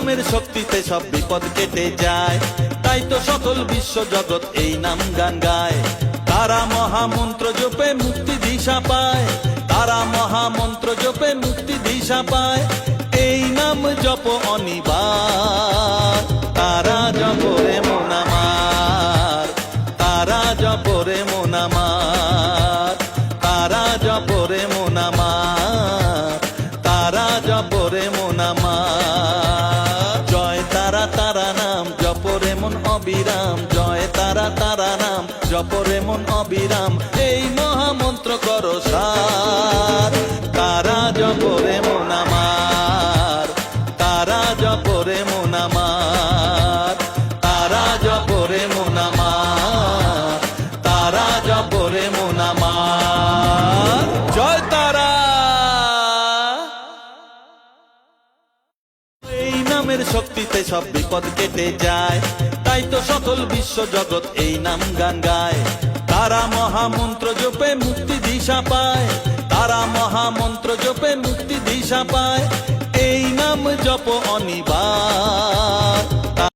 নামের শক্তিতে সব বিপদ কেটে যায়, তাই তো সকল বিশ্ব জগৎ এই নাম গান গায়। তারা মহামন্ত্র জপে মুক্তি দিশা পায়, তারা মহামন্ত্র জপে মুক্তি দিশা পায়। এই নাম জপ অনিবার, তারা জপ রে মন আমার, তারা জপ রে মন আমার, তারা জপ রে মন আমার, তারা জপ রে মন আমার। জয় তারা তারা নাম জপ রে মন অবিরাম, জয় তারা তারা নাম জপ রে মন অবিরাম। এই মহামন্ত্র করো সার, তারা জপ রে মন আমার, তারা জপ রে মন আমার, তারা জপ রে মন আমার, তারা জপ রে মন আমার। জয় তারা। এই নামের শক্তিতে সব বিপদ কেটে যায়, তাই তো সকল বিশ্ব জগৎ এই নাম গান গায়। তারা মহামন্ত্র জপে মুক্তি দিশা পায়, তারা মহামন্ত্র জপে মুক্তি দিশা পায়। এই নাম জপ অনিবার,